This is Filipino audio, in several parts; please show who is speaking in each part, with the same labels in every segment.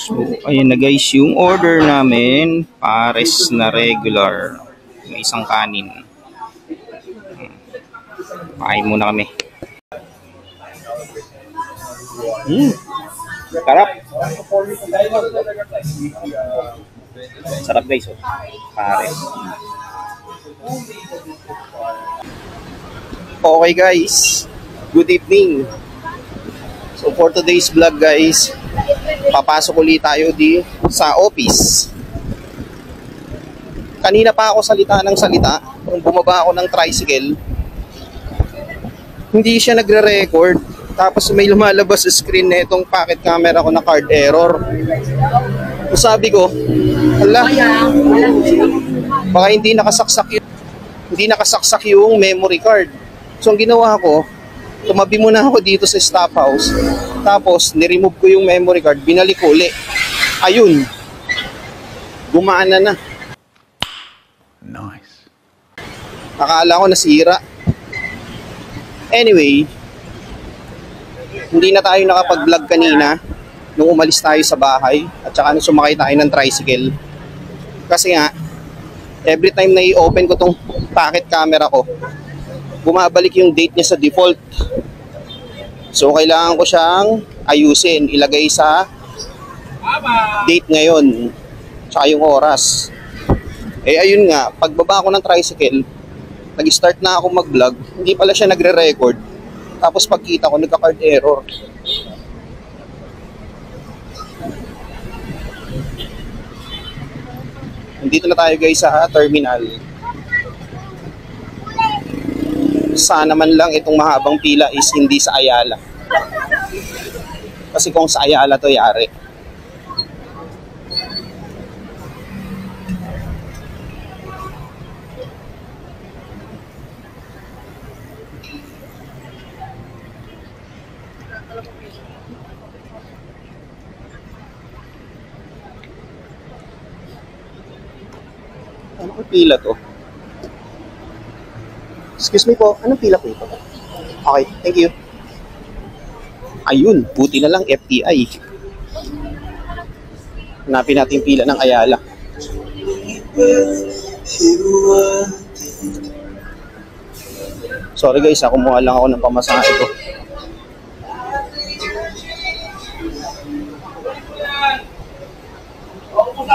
Speaker 1: So, ayun na guys, yung order namin, pares na regular. May isang kanin. Kain muna kami. Sarap. Sarap guys, oh. Pares. Okay guys, good evening. So for today's vlog guys, papasok ulit tayo sa office. Kanina pa ako salita ng salita, nung bumaba ako ng tricycle, hindi siya nagre-record. Tapos may lumalabas sa screen na itong pocket camera ko na card error. So sabi ko, hala, baka hindi nakasaksak yung memory card. So ang ginawa ko, tumabi muna ako dito sa staff house. Tapos niremove ko yung memory card, binalik ko uli. Ayun, gumana na.
Speaker 2: Nice.
Speaker 1: Akala ko nasira. Anyway, hindi na tayo nakapag-vlog kanina nung umalis tayo sa bahay at saka nung sumakay tayo ng tricycle. Kasi nga, every time na i-open ko tong pocket camera ko, bumabalik yung date niya sa default. So kailangan ko siyang ayusin, ilagay sa date ngayon, tsaka yung oras. Eh ayun nga, pagbaba ko ng tricycle, nag-start na ako mag-vlog, hindi pala siya nagre-record. Tapos pagkita ko, nagka-card error. Nandito na tayo guys sa terminal. Sana man lang itong mahabang pila is hindi sa Ayala. Kasi kung sa Ayala to yari. Ano ang pila to? Excuse me po, anong pila po ito? Okay, thank you. Ayun, buti na lang FTI. Hanapin natin pila ng Ayala. Sorry guys, kumuha lang ako ng pamasahe ko.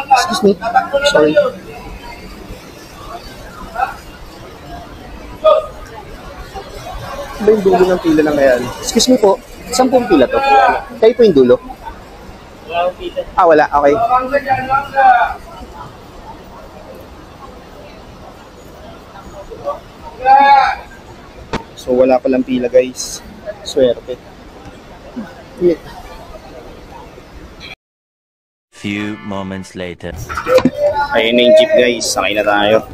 Speaker 1: Excuse me, sorry. Ba yung dulo ng pila ng Ayala? Excuse me po, saan pong pila to? Kayo po yung dulo? Ah, wala, okay. So wala palang pila guys. Swerte.
Speaker 3: Few moments later.
Speaker 1: Ayun na yung jeep guys, sakay na tayo.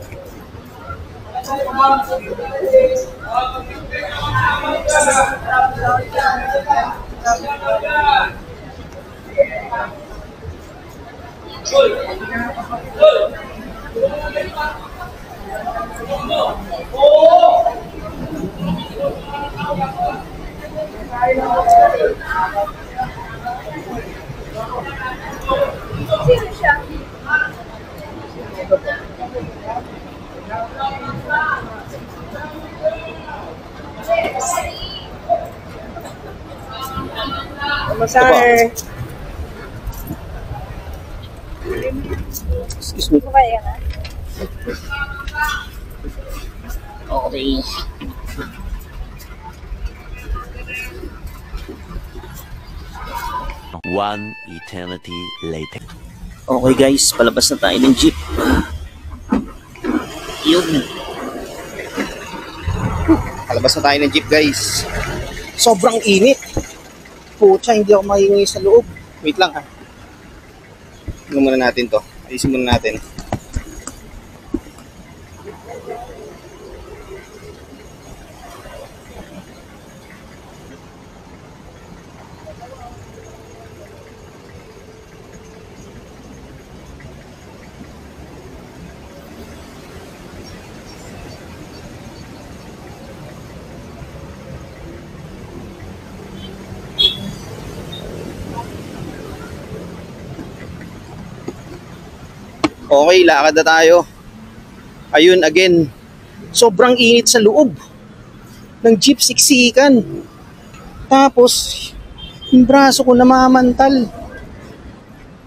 Speaker 4: Masahe.
Speaker 1: Excuse me. Okay.
Speaker 3: One eternity later.
Speaker 1: Okay guys, palabas na tayo ng jeep. Yun. Palabas na tayo ng jeep guys. Sobrang init. Pucha, hindi ako mahingi sa loob. Wait lang ha. Tingnan muna natin to. Ayusin muna natin. Okay, lakad na tayo. Ayun, again, sobrang init sa loob ng jeep, siksikan. Tapos, yung braso ko namamantal.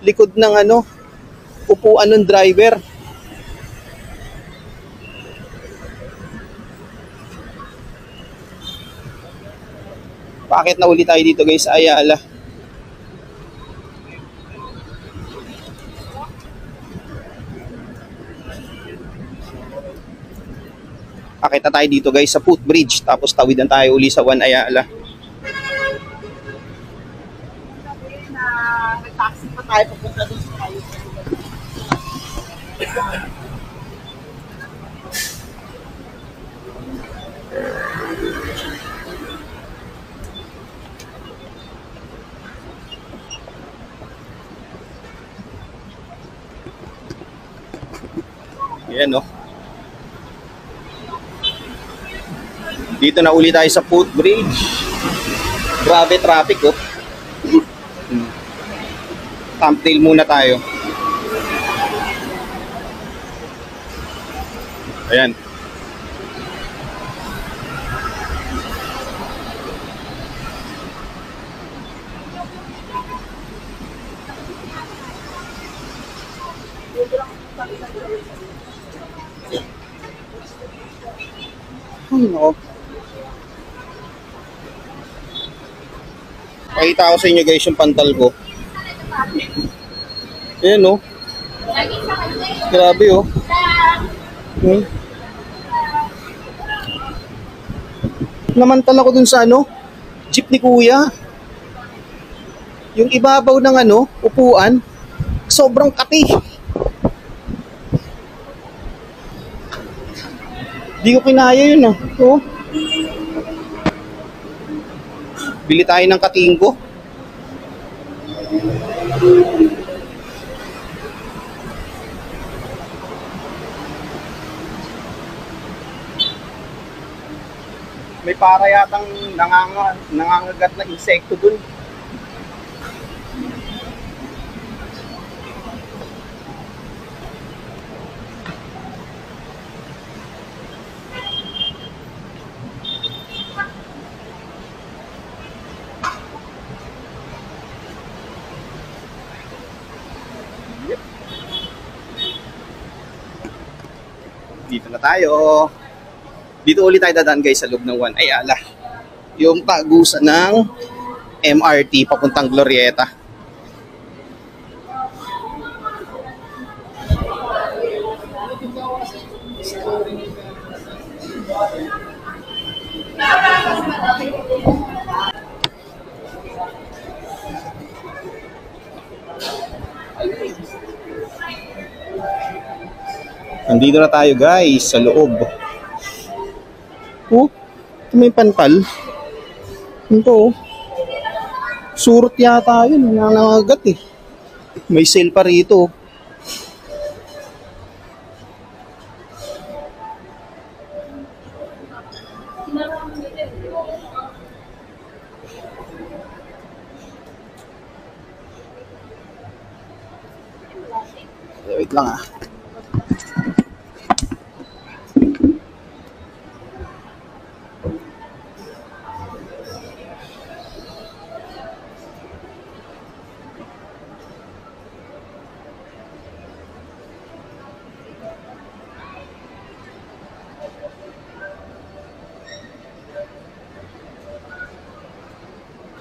Speaker 1: Likod ng upuan ng driver. Bakit na uli tayo dito guys sa Ayala? Akit na tayo dito guys sa footbridge, tapos tawidan tayo uli sa One Ayala.
Speaker 2: Nag-taxi pa tayo papunta doon sa kayo.
Speaker 1: Ayan o. Dito na uli tayo sa footbridge. Grabe traffic oh. Thumbnail muna tayo. Ayan. Ay, no. Pakita ko sa inyo guys yung pantal ko. Ayan oh. Grabe oh. Namantal ako dun sa jeep ni kuya. Yung ibabaw ng upuan, sobrang kati. Di ko kinaya yun ah. Oh. Bili tayo ng katinggo. May para yatang nangangagat na insekto dun. Dito na tayo. Dito ulit tayo dadaan guys sa loob ng One Ayala. Yung pagusan ng MRT papuntang Glorieta. Nandito na tayo guys sa loob. Oh, ito may pantal. Ito oh. Surot yata yun. Nangangagat eh. May sale pa rito. Wait lang ah.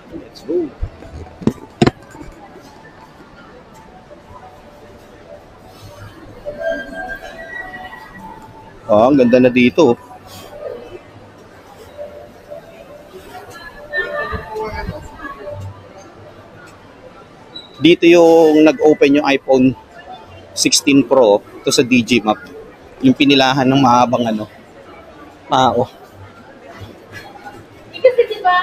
Speaker 1: Let's go. Oh, ang ganda na dito. Dito yung nag-open yung iPhone 16 Pro to sa Digimap. Yung pinilahan ng mahabang tao.
Speaker 2: Kasi diba,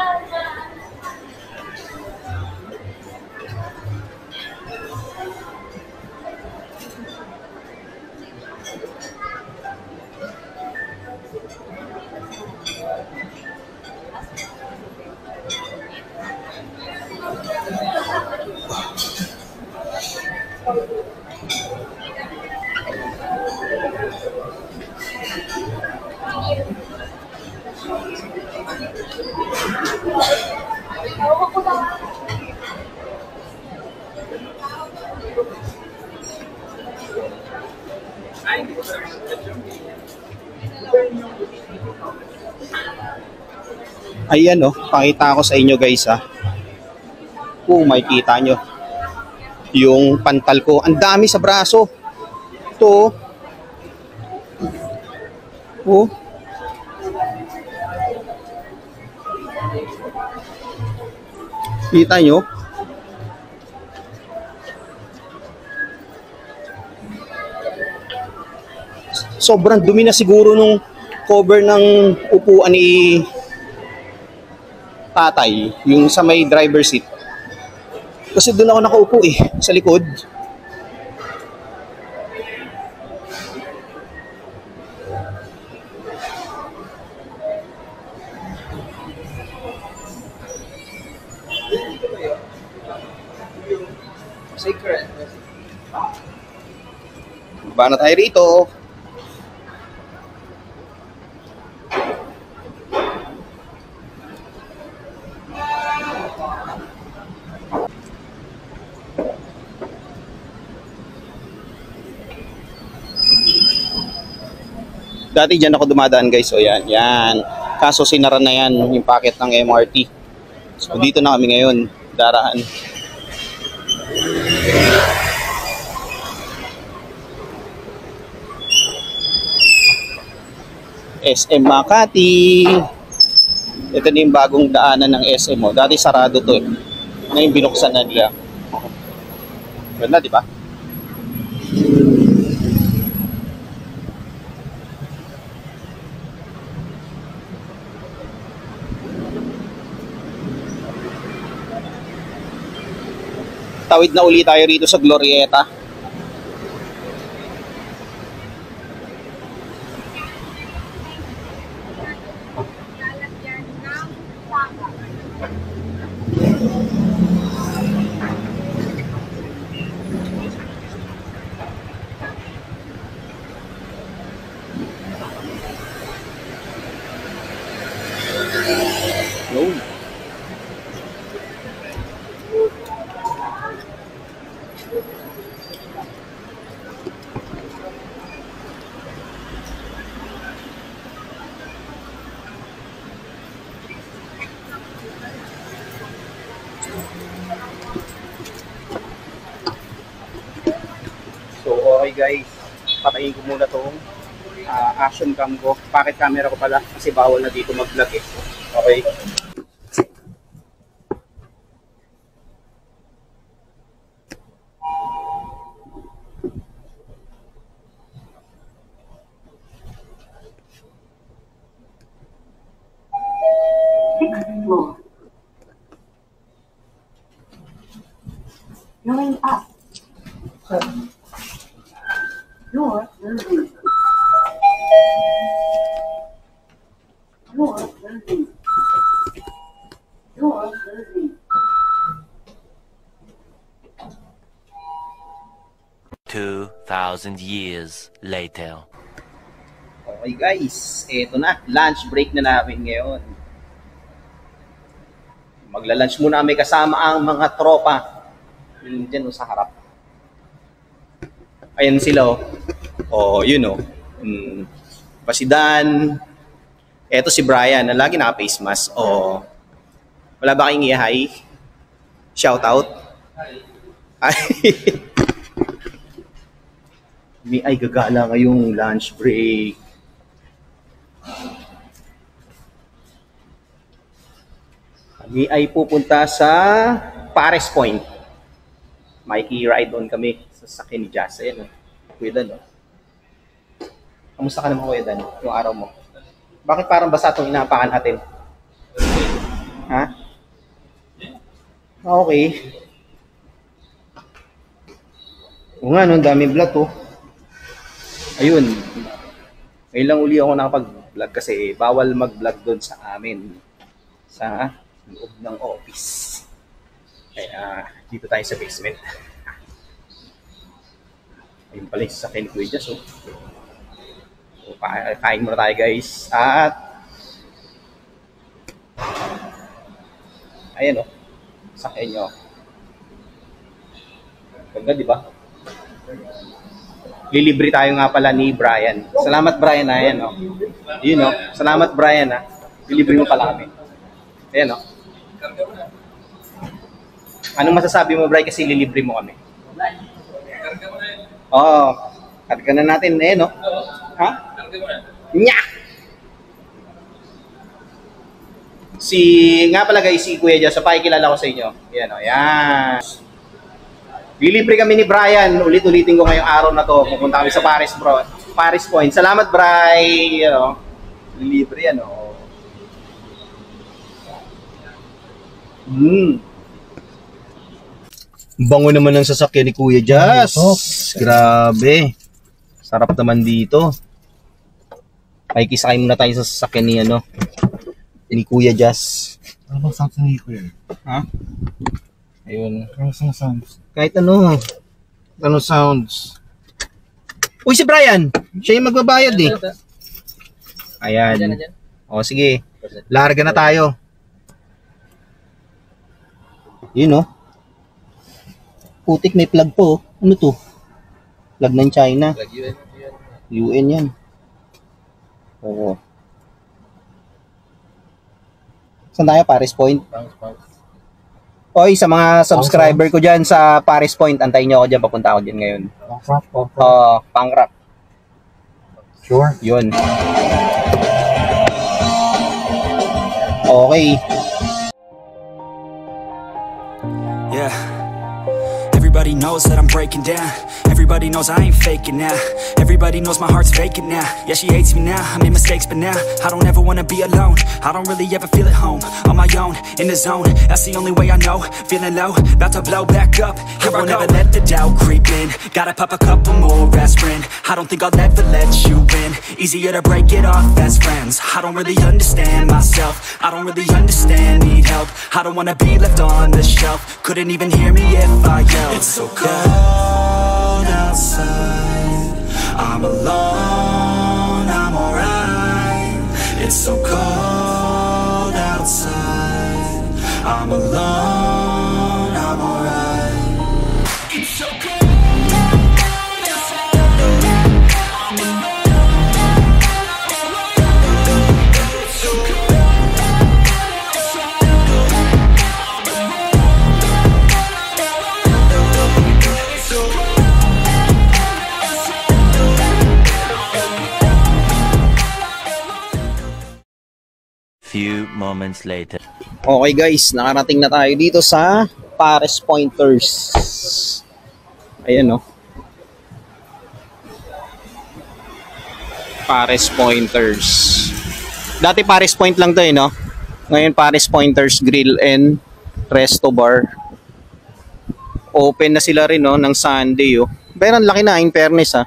Speaker 1: Ayan oh, pakita ko sa inyo guys ha. Kung makikita nyo yung pantal ko. Ang dami sa braso. Ito. Oh. Kita nyo? Sobrang dumi na siguro nung cover ng upuan ni tatay, yung sa may driver seat. Kasi doon ako nakaupo eh, sa likod. Secret. Baba na tayo rito. Dati dyan ako dumadaan guys, so yan, yan. Kaso sinara na yan, yung packet ng MRT. So dito na kami ngayon, daraan. SM Makati. Ito na yung bagong daanan ng SM mo. Dati sarado to eh. Ngayon binuksan na nila. Ganda, di ba? Tawid na uli tayo rito sa Glorieta. Yun. So okay guys, patayin ko muna tong action cam ko. Pocket camera ko pala kasi bawal na dito mag-vlog eh. Okay.
Speaker 2: Floor. Going up. Floor 30. Floor 30. Floor 30.
Speaker 3: 2,000 years later.
Speaker 1: Okay guys, eto na. Lunch break na namin ngayon. Magla-lunch muna kami kasama ang mga tropa. Yung dyan sa harap. Ayan sila oh. Oh, yun oh. Pasidan. Eto si Brian na lagi naka-face mask. Oh. Wala ba kayong i-hi? Shout out. Ay. Ay gagala ngayong lunch break. Kami ay pupunta sa Pares Point. Mikey-ride on kami sa sakyan ni Jazz. Ayan, Kuya Dan. Kamusta ka naman, Kuya Dan, yung araw mo? Bakit parang basa itong inaapakan natin? Ha? Okay. O nga, no, daming vlog to. Ayun. Ngayon lang uli ako nakapag-vlog kasi bawal mag-vlog doon sa amin. Sa loob ng office. Kaya dito tayo sa basement. Ayun pala yung sasakyan ni Kuya Jazz, oh. So, kain muna tayo guys. At ayan oh. Sakyan nyo. Ganda, di ba? Lilibre tayo nga pala ni Brian. Salamat, Brian. Ayan, oh. Yun, oh. Salamat, Brian, ha. Lilibre mo pala kami. Ayan, oh. Anong masasabi mo, Brian, kasi lilibre mo kami? Oo. Karga na natin. Ayan, oh. Ha? Nya! Nga pala guys, si Kuya Jazz. So, pakikilala ko sa inyo. Ayan, oh. Ayan. Lilibre kami ni Brian. Ulit-ulitin ko ngayong araw na to. Pupunta kami sa Paris Point. Salamat, Bri. Ano? Lilibre yan, oh. Bango naman ng sasakyan ni Kuya Jazz. Grabe. Sarap naman dito. Pakikisakay muna tayo sa sasakyan ni Kuya Jazz.
Speaker 4: Ano bang sounds ni Kuya?
Speaker 1: Ha? Ayun.
Speaker 4: Ano sounds?
Speaker 1: Kahit ano sounds. Uy, si Brian! Siya yung magbabayad eh. Ayan. O, sige. Larga na tayo. Yun, oh. Putik, may plug po. Ano to? Plug ng China.
Speaker 4: Plug
Speaker 1: UN yan. Oo. Saan tayo? Paris Point? Oy, sa mga subscriber ko dyan sa Paris Point, antayin nyo ako dyan. Papunta ako dyan ngayon. Pangrap.
Speaker 4: Sure.
Speaker 1: Yun. Okay.
Speaker 5: Yeah. Everybody knows that I'm breaking down. Everybody knows I ain't faking now. Everybody knows my heart's vacant now. Yeah, she hates me now, I made mistakes, but now I don't ever wanna be alone. I don't really ever feel at home. On my own, in the zone, that's the only way I know. Feeling low, about to blow back up. Here I won't ever let the doubt creep in. Gotta pop a couple more aspirin. I don't think I'll ever let you in. Easier to break it off best friends. I don't really understand myself. I don't really understand, need help. I don't wanna be left on the shelf. Couldn't even hear me if I yelled. It's so cold outside, I'm alone, I'm alright. It's so cold outside, I'm alone, I'm alright. It's so cold outside, I'm alone, it's so cold outside, I'm alone.
Speaker 3: Few moments later.
Speaker 1: Okay guys, nakarating na tayo dito sa Paris Pointers. Ayan, oh. Paris Pointers. Dati Paris Point lang to eh, no? Ngayon Paris Pointers Grill and Resto Bar. Open na sila rin, no, ng Sunday, oh. Pero ang laki na, in fairness, ha.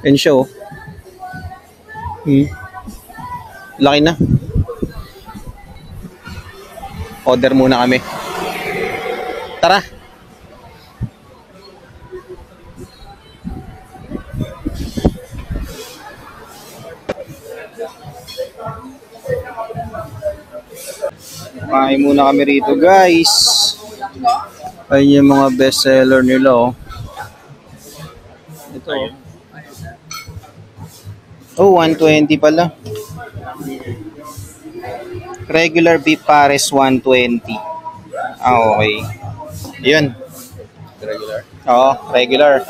Speaker 1: And show. Laki na. Order muna kami. Tara. Kain muna kami rito, guys. Ayun yung mga best seller nila, oh. Ito, oh. Oh, 120 pala. Regular beef pares 120. Ah, okay. Yun.
Speaker 4: Regular?
Speaker 1: Oo, regular.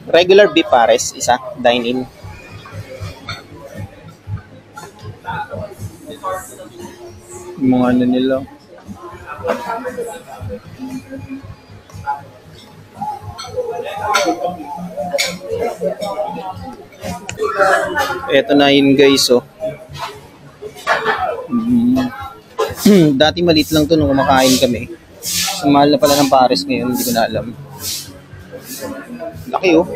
Speaker 1: Regular beef pares, isa, dine-in. Mga ano nila. Eto na yun, guys, oh. Dati maliit lang to nung kumakain kami. So, mahal na pala ng pares ngayon, hindi ko na alam. Laki, oh.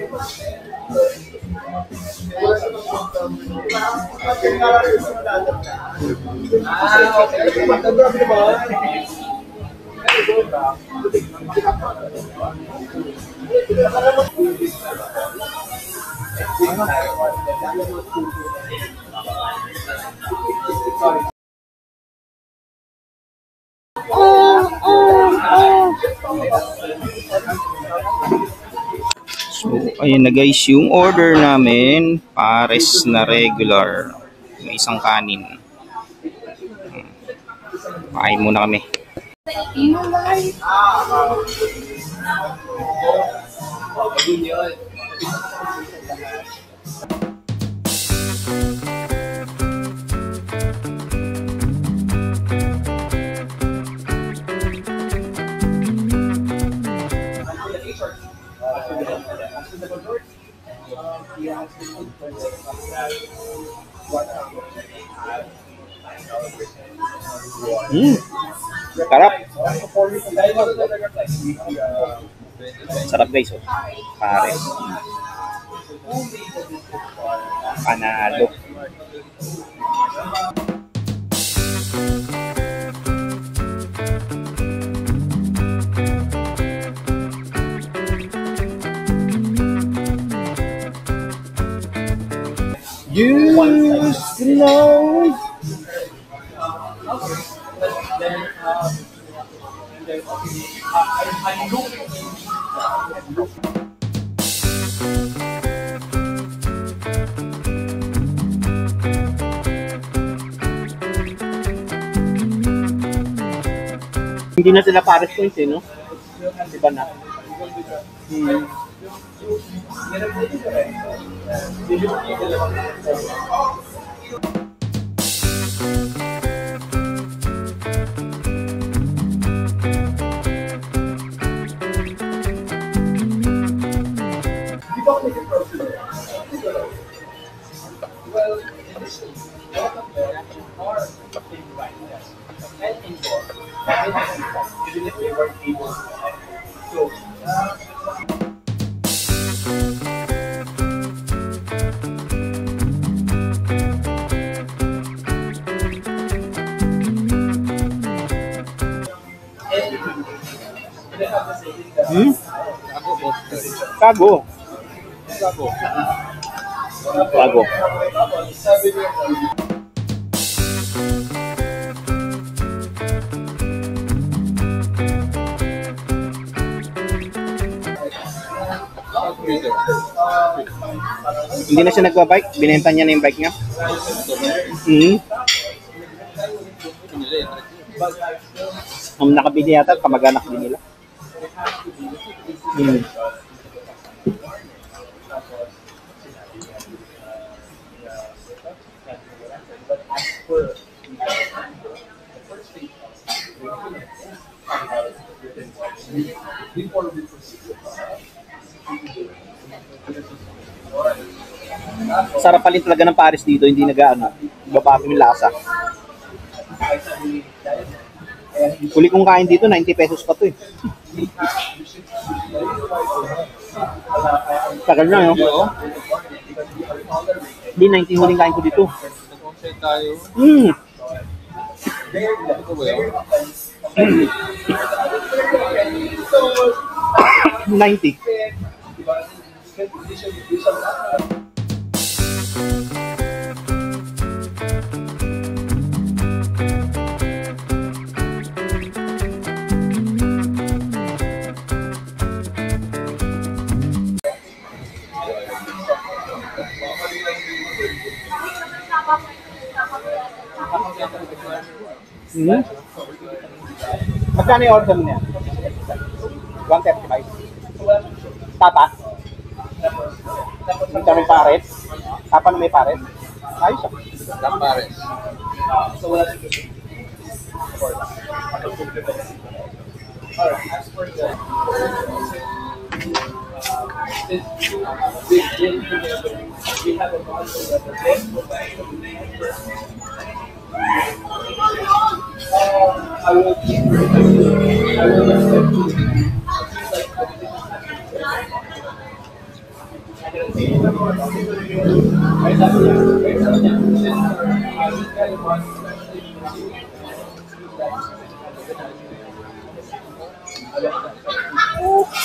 Speaker 1: So, ayun na guys, yung order namin, pares na regular. May isang kanin. Kain muna kami. Sarap. Sarap guys, oh. Pares. Panalo. Use the Lord. Hindi na sila pares points eh, no? Diba na? Kago. Kago. Hindi na siya nagba-bike, binenta niya na yung bike niya. Nakabili yata, kamag-anak din nila. Sarap pa rin talaga ng pares dito, hindi nag-ano, babago yung lasa. Huli kong kain dito, 90 pesos pa to eh. Tagal na, no? Hindi, 19 huling kain ko dito. 90. Magkano yung order niya? 135. Tapa? Magkano yung pares? Tapa na may pares? Ayos ah.
Speaker 4: Lang pares.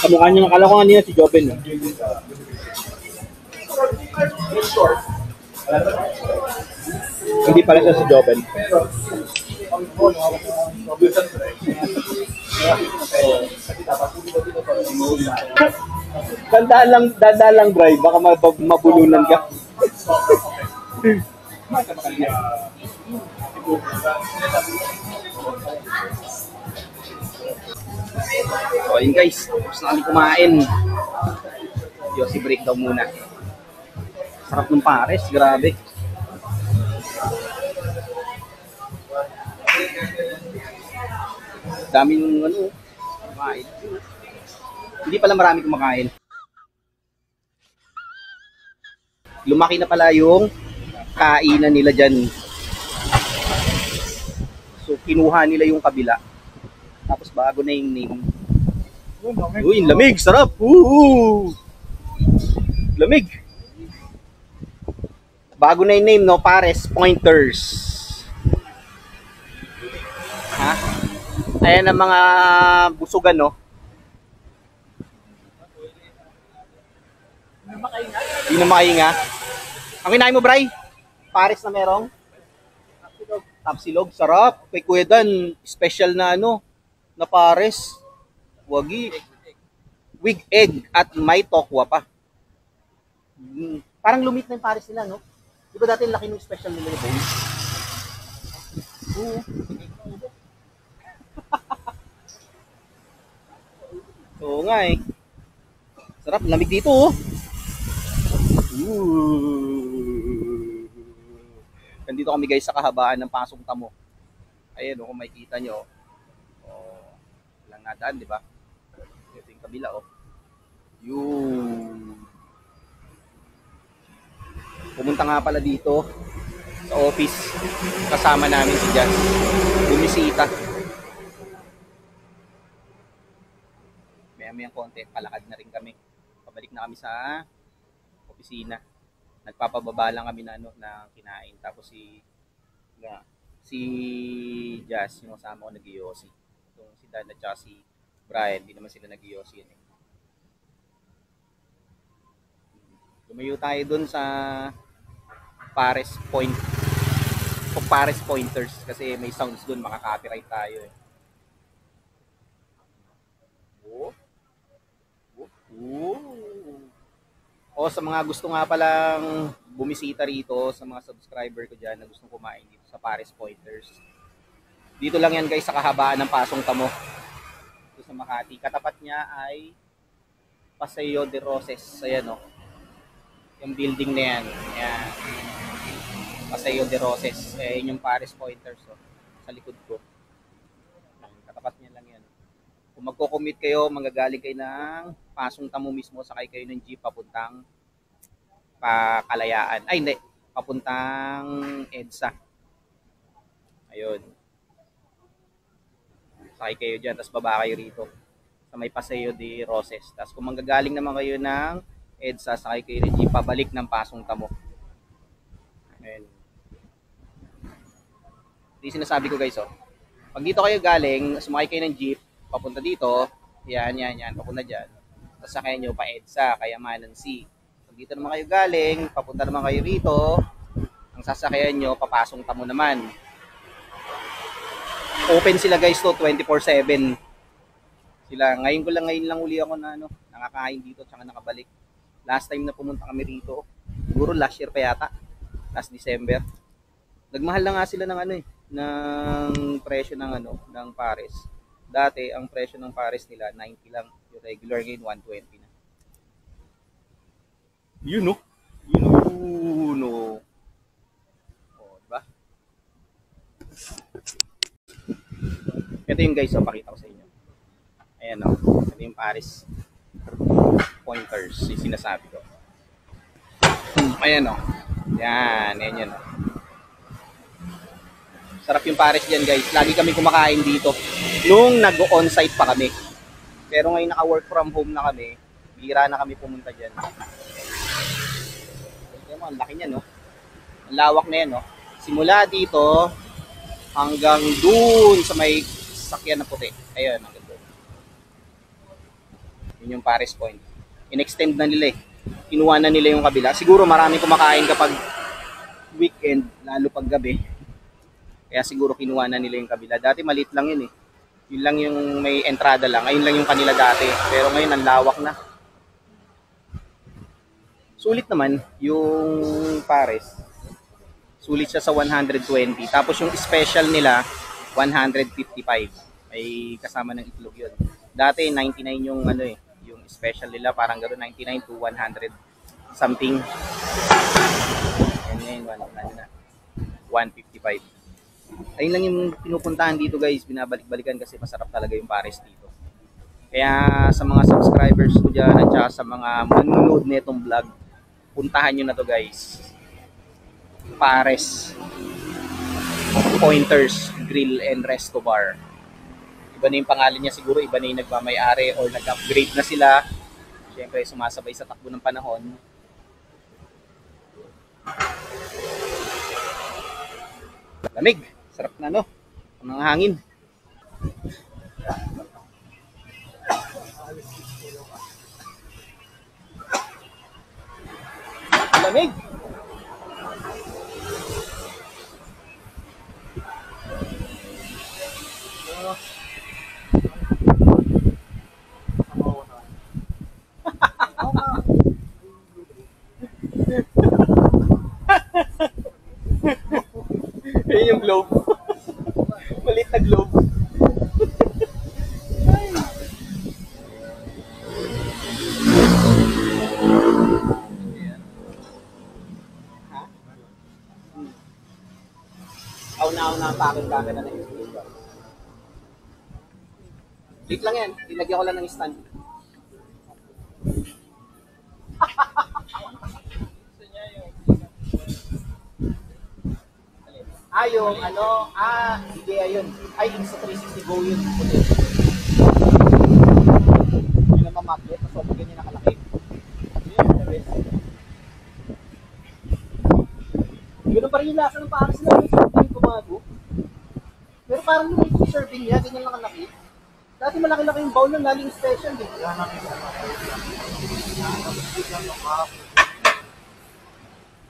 Speaker 1: Kamukha niya, akala ko kanina si Joven. Eh. Hindi pala siya si Joven. Danda lang, Bray. Baka mabulunan ka. So, ayun guys. Tapos na kami kumain. Yossi break daw muna. Sarap ng pares. Grabe. Daming kumain. Hindi pala marami kumakain. Lumaki na pala yung kainan nila dyan. So, kinuha nila yung kabila. Tapos bago na yung name. Uy, lamig! Sarap! Lamig! Bago na yung name, no? Pares Pointers. Ha? Ayan ang mga busugan, no? Hindi na makahinga. Ang kinain mo, Bray? Pares na merong? Tapsilog. Sarap. Kay Kuya Dan, special na na pares. Wagi. With egg at may tokwa pa. Parang lumit na yung pares nila, no? Di ba dati laki ng special nila yung bowl? Oo nga eh. Sarap. Lamig dito, oh. Nandito kami guys sa kahabaan ng Pasong Tamo. Ayan, kung makikita nyo. Walang nadaan, di ba? Ito yung kabila, oh. Pumunta nga pala dito sa office. Kasama namin si Jan. Bumisita. Maya-mayang konti, palakad na rin kami. Pabalik na kami sa opisina. Nagpapababa lang kami na kinain. Tapos si Jazz, yung kasama ko nag-iossi. Yung si Dan at saka si Brian, hindi naman sila nag-iossi yan eh. Lumayo tayo dun sa Pares Pointers kasi may sounds dun, makaka-copyright tayo eh. O sa mga gusto nga palang bumisita rito, sa mga subscriber ko dyan na gustong kumain dito sa Pares Pointers. Dito lang yan guys sa kahabaan ng Pasong Tamo. Dito sa Makati. Katapat niya ay Paseo de Roses. Ayan o. Yung building na yan. Ayan. Paseo de Roses. Ayan yung Pares Pointers o. Sa likod ko. Katapat niya lang yan. Kung magko-commute kayo, manggagaling kayo ng Pasong Tamo mismo, sakay kayo ng jeep papuntang Kalayaan. Ay, hindi. Papuntang EDSA. Ayun. Sakay kayo dyan, tapos baba kayo rito. Sa may Paseo de Roses. Tapos kung manggagaling naman kayo ng EDSA, sakay kayo ng jeep pabalik ng Pasong Tamo. Ayun. Ito yung sinasabi ko guys, oh. Pag dito kayo galing, sumakay kayo ng jeep, papunta dito, yan, papunta dyan. Tapos sakay nyo pa EDSA, Kayamanan C. Pag dito naman kayo galing, papunta naman kayo rito, ang sasakyan nyo, papasong Tamo naman. Open sila guys to, 24/7. Sila, ngayon lang uli ako na nakakain dito, tsaka nakabalik. Last time na pumunta kami rito, siguro last year pa yata, last December. Nagmahal na nga sila ng ng presyo ng Pares. Dati, ang presyo ng Pares nila, 90 lang. Yung regular ngayon, 120 na. Yun, no? O, diba? Ito yung guys, pakita ko sa inyo. Ayan, no? Ito yung Pares Pointers, yung sinasabi ko. Ayan, no? Yan, no? Sarap yung Pares dyan, guys. Lagi kami kumakain dito nung nag-on-site pa kami. Pero ngayon naka-work from home na kami, bihira na kami pumunta dyan. Ang laki niya, no? Ang lawak na yan, no? Simula dito hanggang dun sa may sakyan na puti. Ayun, hanggang dun. Yun yung Paris Point. In-extend na nila eh. Kinuha na nila yung kabila. Siguro marami kumakain kapag weekend, lalo pag gabi. Kaya siguro kinuha na nila yung kabila. Dati maliit lang yun eh. Yun lang yung may entrada lang. Ayun lang yung kanila dati. Pero ngayon ang lawak na. Sulit naman yung Paris. Sulit siya sa 120. Tapos yung special nila 155. May kasama ng itlog yun. Dati 99 yung ano eh, yung special nila parang gano'n 99 to 100 something. And ngayon 155. Ayun lang yung pinupuntahan dito guys, binabalik-balikan kasi masarap talaga yung Paris dito. Kaya sa mga subscribers ko dyan at saka sa mga manonood netong vlog, puntahan nyo na to guys. Paris Pointers Grill and Resto Bar. Iba na yung pangalan niya siguro, iba na yung nagmamay-ari or nag-upgrade na sila. Siyempre sumasabay sa takbo ng panahon. Lamig, sarap na no, ang mga hangin. Lamig. Yun yung globe. Malit na globe. Auna-una ang pakong camera na yun. Lit lang yan. Dinagyan ko lang ng stand. Yung ano, hindi ayun. Ay, sa 360 Go yun. Yun ang mamagnet. Mas okay ganyan nakalaki. Yun, the best. Ganun pa rin yung lasa ng Paris lang. Yung serving kumago. Pero parang yung serving niya, ganyan lang kalaki. Dati malaki-laki yung bowl ng laling special.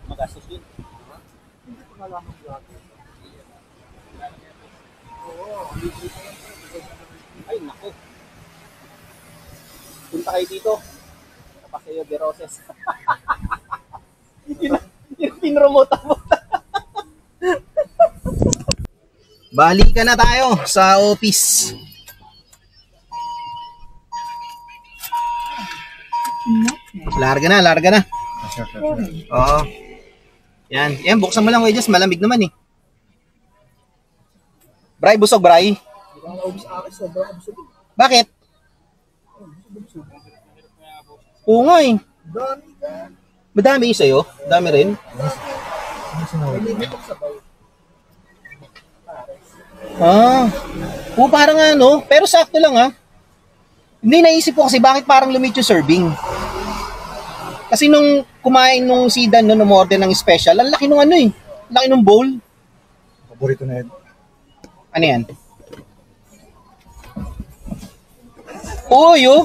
Speaker 1: Magastos yun. Hindi ko nalaman gratis. Ay, naku. Punta kayo dito. Paseo de Roses. Yung pinromota mo. Balikan na tayo sa office. Larga na, larga na. Oo. Yan, yan, buksan mo lang, Wedges. Malamig naman eh. Bray, busog, Bray. Bakit? Oo nga eh. Madami yung sa'yo? Dami rin? Parang ano, pero sakto lang ha. Hindi, naisip ko kasi bakit parang lumit yung serving. Kasi nung kumain nung Sidan, no, nung order ng special, ang laki nung ano eh. Laki nung bowl.
Speaker 4: Paborito na yun.
Speaker 1: Ano yan? Uy, oh.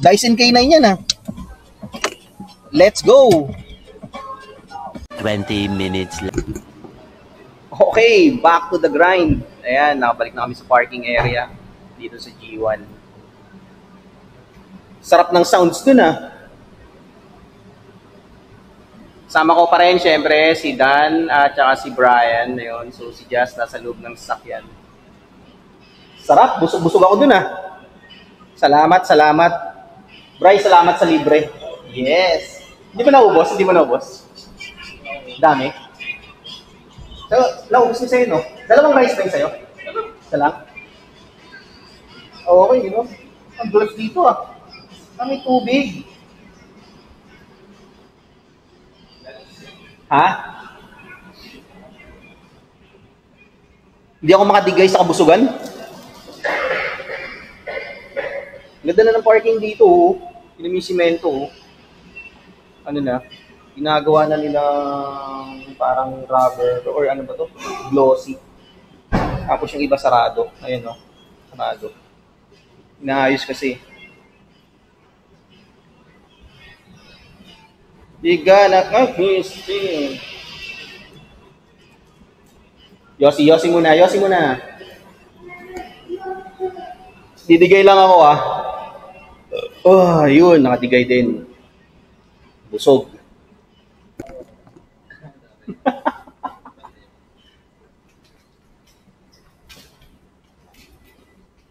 Speaker 1: Dyson K9 yan ah. Let's go.
Speaker 3: 20 minutes later.
Speaker 1: Okay, back to the grind. Ayan, nakabalik na kami sa parking area dito sa G1. Sarap ng sounds dun ah. Sama ko pa rin, syempre, si Dan at saka si Brian. Ayun. So, si Jazz nasa loob ng sasakyan. Sarap. Busog-busog ako dun, ah. Salamat, salamat. Bry, salamat sa libre. Yes. Hindi mo naubos? Hindi mo naubos? Dami. So, naubos din sa'yo, no? Dalawang rice ba yung sa'yo? Isa lang? Okay, di ba? Ang dulas dito, ah. May tubig. Ha? Hindi ako makadigay sa kabusugan? Ganda na ng parking dito, oh. Pinamisimento, oh. Ano na? Ginagawa na nilang parang rubber or ano ba to? Glossy. Tapos yung iba sarado. Ayun o. Sarado. Inaayos kasi. Di gana ka, Christine. Yosi muna. Didigay lang ako ah. Oh, yun. Nakadigay din. Busog.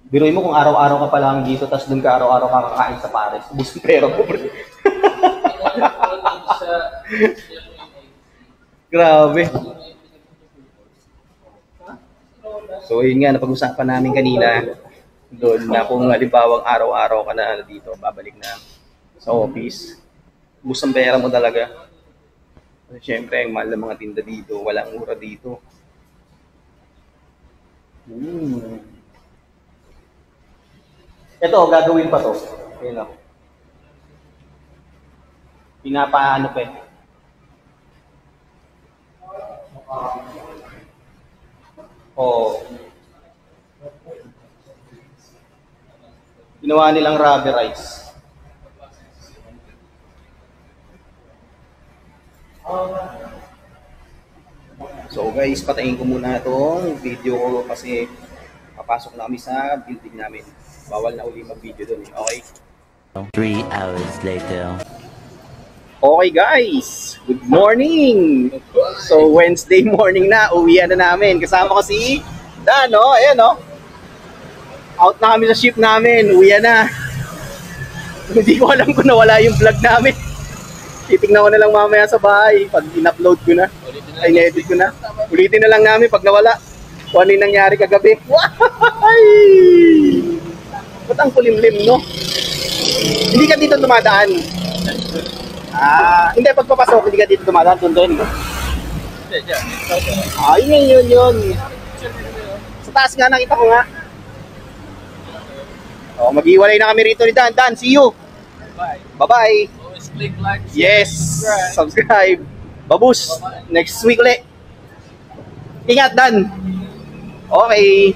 Speaker 1: Biruin mo kung araw-araw ka pa lang dito, tapos dun ka araw-araw ka kakain sa Paris. Ubus yung pera ko. Grabe. So yun nga, napag-usapan namin kanina doon na kung halimbawang araw-araw ka na dito, babalik na sa office. Ubus ang pera mo talaga. Kasi syempre, ang mahal ng mga tinda dito, walang mura dito. Ito, gagawin pa to. Ayun o. Pinapaano pa eh. Oh. Ginawa nilang rubberize. So guys, patayin ko muna itong video ko kasi papasok na kami sa building namin. Bawal na uli mag-video doon eh. Okay?
Speaker 3: 3 hours later.
Speaker 1: Okay guys, good morning! So Wednesday morning na, uwian na namin. Kasama ko si Dan, no? Ayan, no? Out na kami sa shift namin, uwian na. Hindi ko alam kung nawala yung vlog namin. Titignan ko na lang mamaya sa bahay pag in-upload ko na. Ay, in-edit ko na. Ulitin na lang namin pag nawala. Kung ano yung nangyari kagabi. Why? Ba't ang kulimlim, no? Hindi ka dito dumadaan. Hindi, pagpapasok, hindi ka dito dumadaan. Doon. Yun. Sa taas nga, nakita ko nga. Oh, mag-iwalay na kami rito ni Dan. Dan, see you. Bye-bye.
Speaker 6: Always click like,
Speaker 1: Yes, subscribe. Babus, next week ulit. Ingat, Dan. Okay.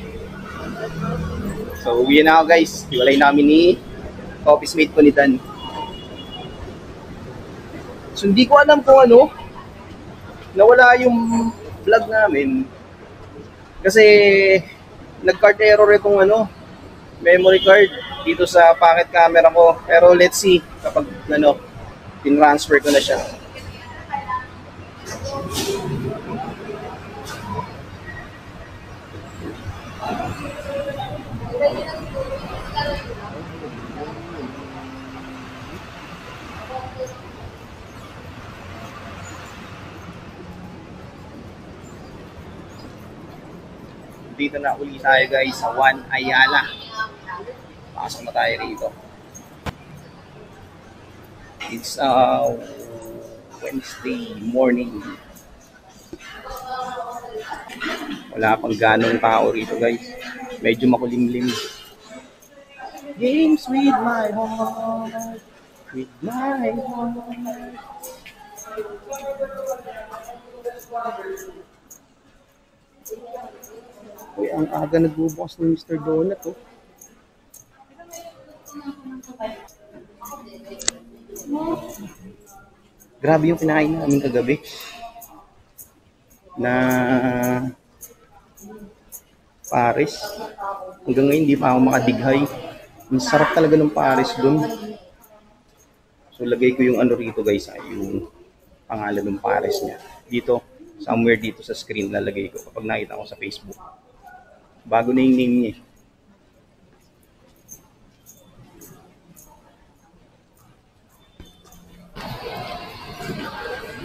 Speaker 1: So, uwi na ako guys. Iwalay namin ni office mate ko ni Dan. So, hindi ko alam kung ano. Nawala yung vlog namin. Kasi, nag-card error itong memory card dito sa pocket camera ko. Pero let's see kapag tin-transfer ko na siya. Dito na uli tayo guys sa One Ayala. Pasok na tayo rito. It's Wednesday morning. Wala pang ganong tao rito guys. Medyo makulimlim. Games with my heart. With my heart. Uy, ang aga nagbubukas ng Mr. Donut, oh. Grabe yung kinain namin kagabi. Na Paris. Hanggang ngayon, hindi pa ako makadighay. Ang sarap talaga ng Paris dun. So, lagay ko yung rito guys, yung pangalan ng Paris niya. Dito, somewhere dito sa screen lalagay ko kapag nakita ko sa Facebook. Bago na yung name niya.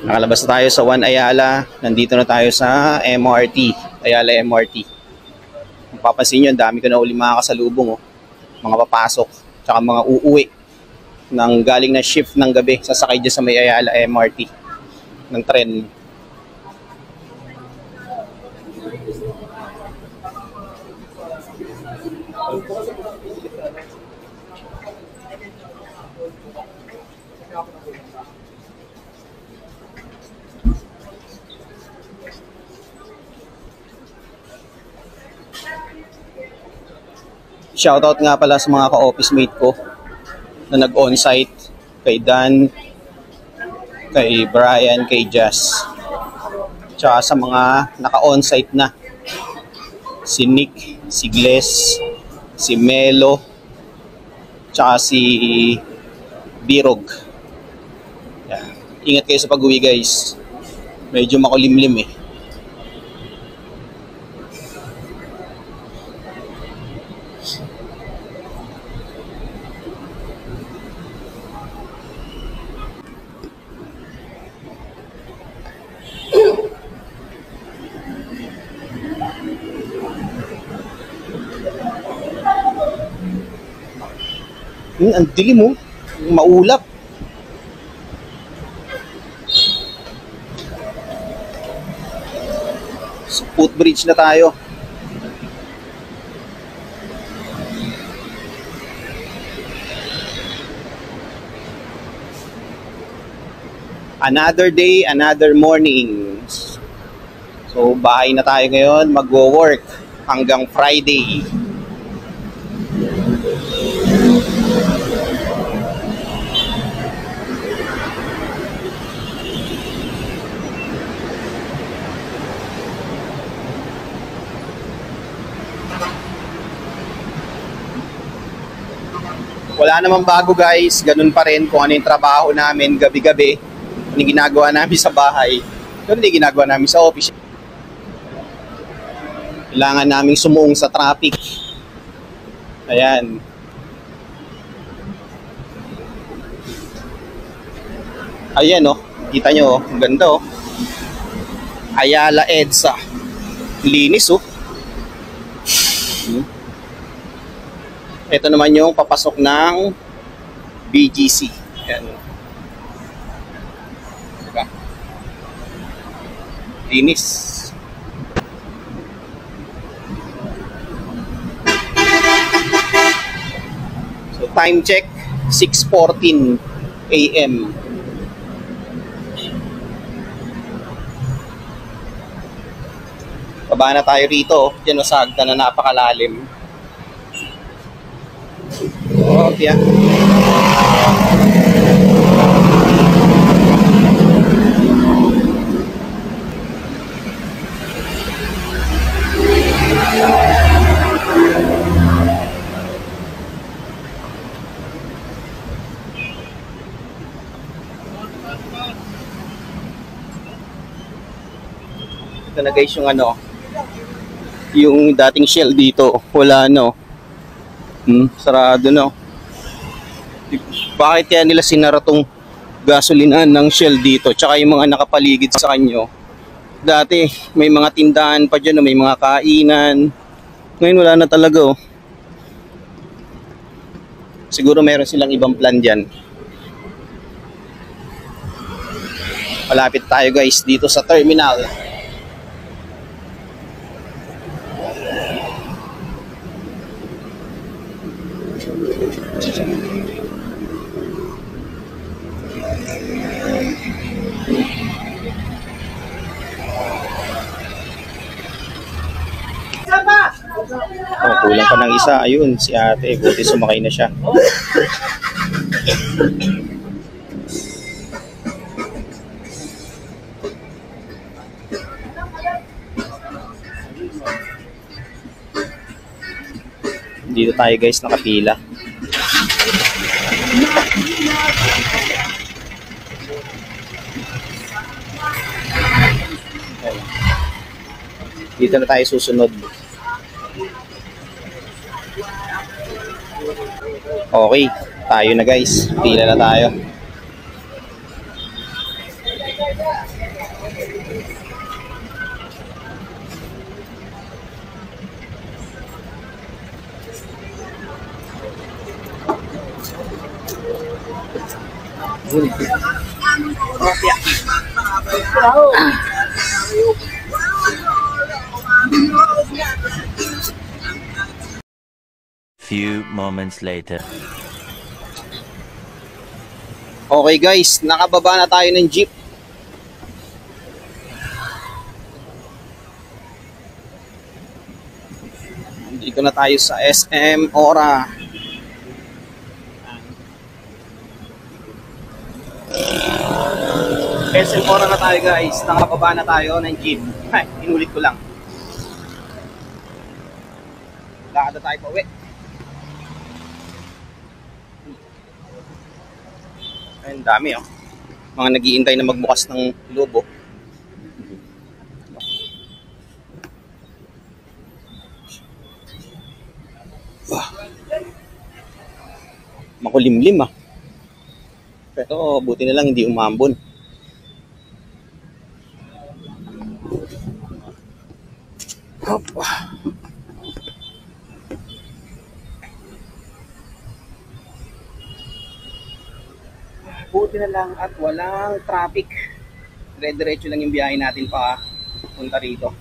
Speaker 1: Nakalabas na tayo sa One Ayala. Nandito na tayo sa MRT. Ayala MRT. Kung papansin nyo, ang dami ko na uli mga kasalubong. Oh. Mga papasok. Tsaka mga uuwi. Nang galing na shift ng gabi. Sasakay dyan sa may Ayala MRT. Ng tren. Shoutout nga pala sa mga ka-office mate ko na nag-on-site, kay Dan, kay Brian, kay Jazz. Tsaka sa mga naka-on-site na. Si Nick, si Gles, si Melo, tsaka si Birog. Yan. Ingat kayo sa pag-uwi guys. Medyo makulimlim eh. Ang dilim mo. Maulap. So, footbridge na tayo. Another day, another morning. So, bahay na tayo ngayon. Mag-work hanggang Friday. Wala namang bago guys, ganun pa rin kung ano yung trabaho namin gabi-gabi, ano yung ginagawa namin sa bahay, ganun yung ginagawa namin sa office. Kailangan namin sumuong sa traffic. Ayan. Ayan oh, kita nyo oh, ang ganda oh. Ayala EDSA. Linis oh. Ito naman yung papasok ng BGC. Ayan. Diba? Linis. So time check, 6:14 AM. Baba na tayo rito. Diyan sa hagdan na napakalalim. Oh, yeah. Ito na guys yung ano, yung dating Shell dito, wala no. Sarado no. Bakit kaya nila sinara tong gasolinahan ng Shell dito? Tsaka yung mga nakapaligid sa kanyo. Dati may mga tindahan pa dyan, may mga kainan. Ngayon wala na talaga oh. Siguro meron silang ibang plan dyan. Malapit tayo guys dito sa terminal. Oh, kulang pa ng isa. Ayun, si ate. Buti sumakay na siya. Dito tayo guys, nakapila. Dito na tayo susunod. Okay, tayo na guys. Pila na tayo.
Speaker 3: Few moments later.
Speaker 1: Okay guys, nakababa na tayo ng jeep. Dito na tayo sa SM Ora. SM Ora na tayo guys. Nakababa na tayo ng jeep. Ay, inulit ko lang. Lakad na tayo pa uwi. Ayun, dami oh. Mga nag-iintay na magbukas ng lobo. Makulimlim ah. Pero buti na lang hindi umambon. Hop. Buti na lang at walang traffic. Dire-diretso lang yung biyahe natin pa punta rito.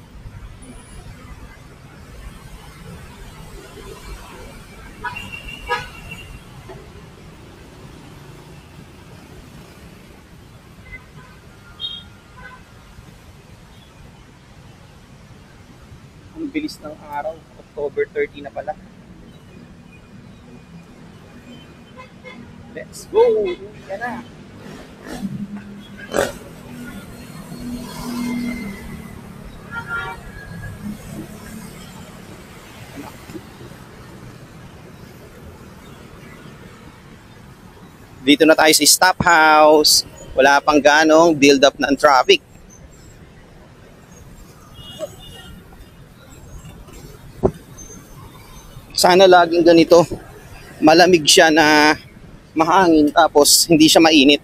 Speaker 1: Ang bilis ng araw, October 30 na pala. Let's go! Yan na! Dito na tayo sa stop house. Wala pang ganong build up ng traffic. Sana laging ganito. Malamig siya na mahangin tapos hindi siya mainit.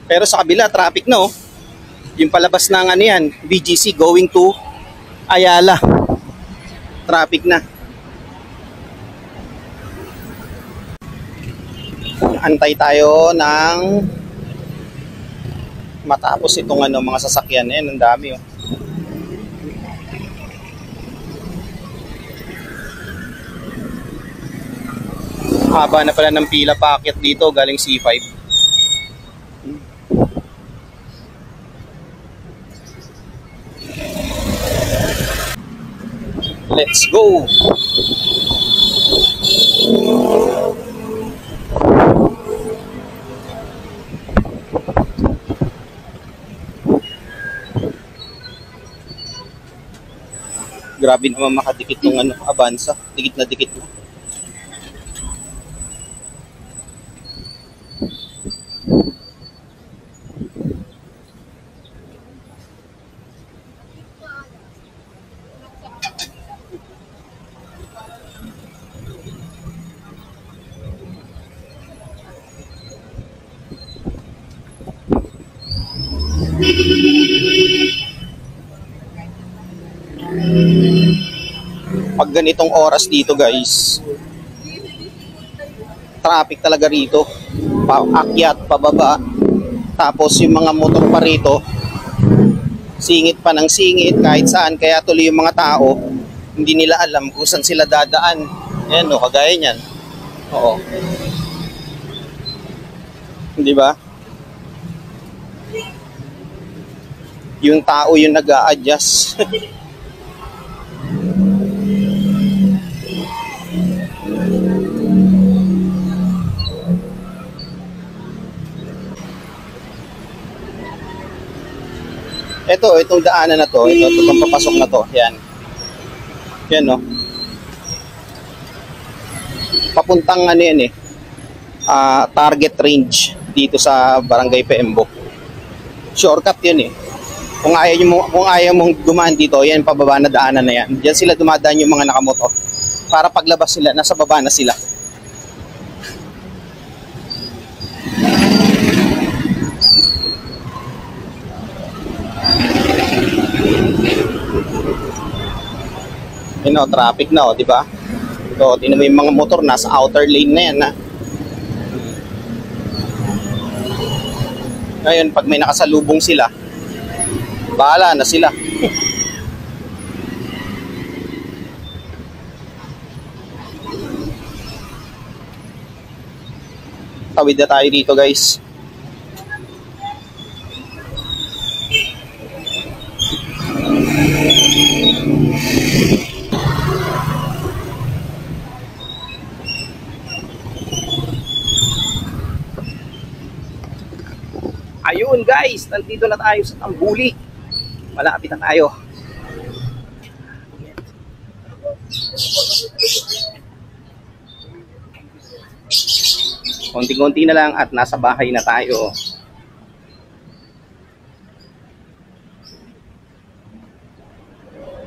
Speaker 1: Pero sa kabila, traffic na oh. Yung palabas ng ano yan, BGC going to Ayala. Traffic na. Antay tayo ng matapos itong ano, mga sasakyan. Ayan, ang dami oh. Haba na pala ng pila packet dito galing C5. Let's go! Grabe naman makadikit ng ano, Avanza. Dikit na dikit na. Pag ganitong oras dito guys, traffic talaga rito. Paakyat, pababa. Tapos yung mga motor pa rito, singit pa ng singit kahit saan. Kaya tuloy yung mga tao, hindi nila alam kung saan sila dadaan. Ayan o, kagaya niyan. Oo. Di ba? Yung tao yung nag-a-adjust. Itong daanan na to, itong papasok na to, yan. Yan no. Papuntang ano yan target range dito sa Barangay Pembo. Shortcut yan eh. Kung ayaw mong dumaan dito, yan pababa na daanan na yan. Diyan sila dumadaan yung mga nakamoto. Para paglabas sila, nasa baba na sila. Traffic na di ba? So, tingnan mo yung mga motor nasa outer lane na yan Ngayon, pag may nakasalubong sila, bahala na sila. Tawid na tayo dito guys. Ayun guys, nandito na tayo sa Tambuli. Malapit na tayo. Konting-konti na lang at nasa bahay na tayo.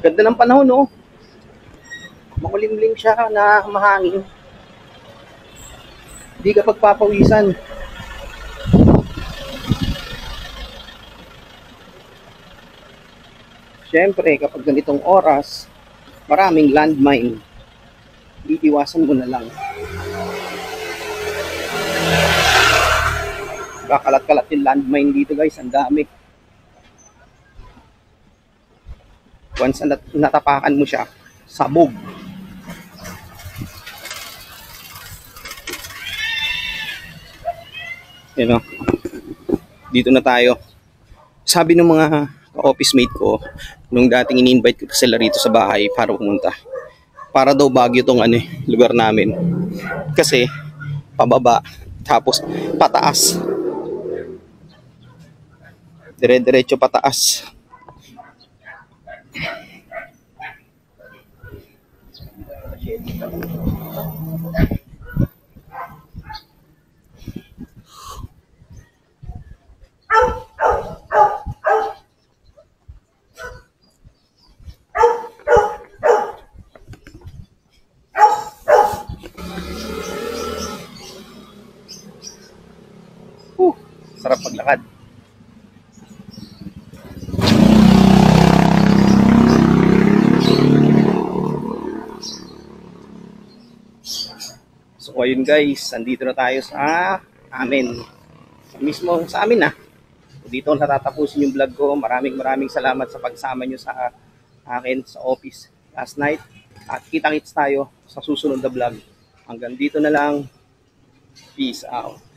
Speaker 1: Ganda ng panahon, no? Makulimlim siya na mahangin. Hindi ka pagpapawisan. Siyempre, kapag ganitong oras, maraming landmine. Iiwasan mo na lang. Kakalat-kalat yung landmine dito guys, ang dami. Once na natapakan mo siya, sabog. Yan o. Dito na tayo. Sabi ng mga office mate ko, nung dating in-invite ko sila rito sa bahay para pumunta. Para daw Baguio tong lugar namin. Kasi, pababa, tapos pataas. Dire-diretso pataas. Sarap paglakad. So ayun guys, andito na tayo sa amin. Mismo sa amin na. Dito natatapusin yung vlog ko. Maraming salamat sa pagsama nyo sa akin sa office last night. At kita-kits tayo sa susunod na vlog. Hanggang dito na lang. Peace out.